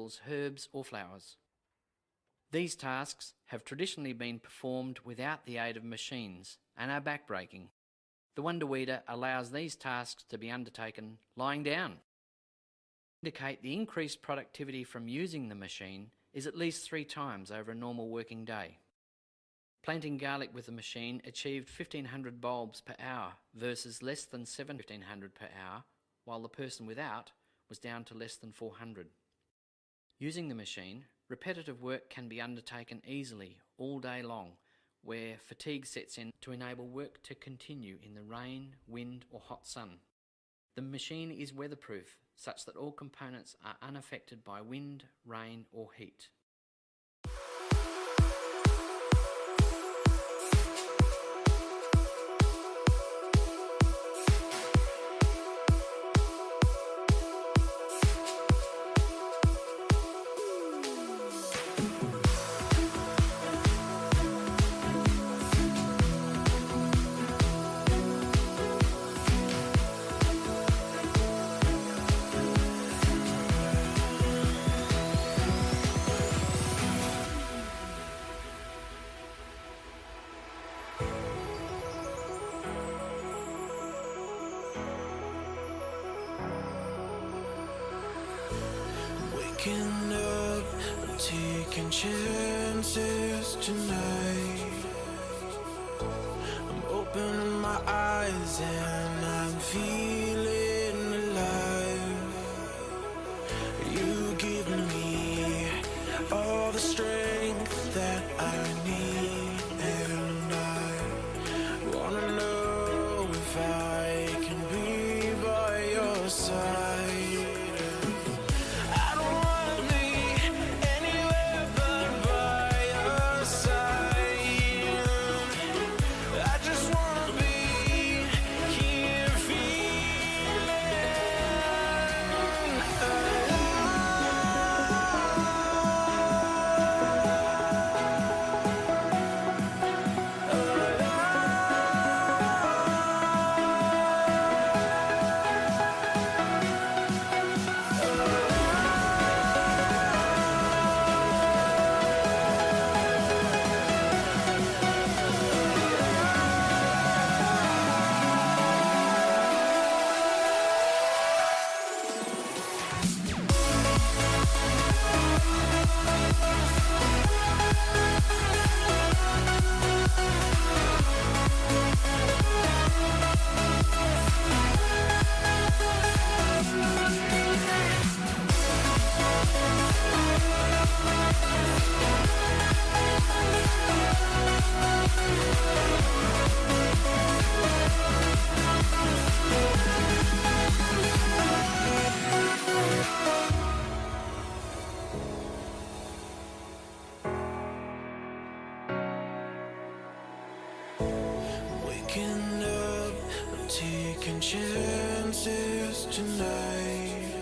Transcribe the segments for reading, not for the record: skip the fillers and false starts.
vegetables, herbs or flowers. These tasks have traditionally been performed without the aid of machines and are backbreaking. The Wonder Weeder allows these tasks to be undertaken lying down. Indicate the increased productivity from using the machine is at least 3 times over a normal working day. Planting garlic with the machine achieved 1,500 bulbs per hour versus less than 1,700 per hour, while the person without was down to less than 400. Using the machine, repetitive work can be undertaken easily all day long, where fatigue sets in to enable work to continue in the rain, wind or hot sun. The machine is weatherproof, such that all components are unaffected by wind, rain or heat. Waking up, I'm taking chances tonight. I'm opening my eyes and I'm feeling alive. You give me all the strength that I need, and I wanna know if I can be by your side. Waking up, I'm taking chances tonight.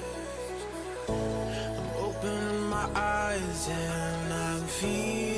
I'm opening my eyes and I'm feeling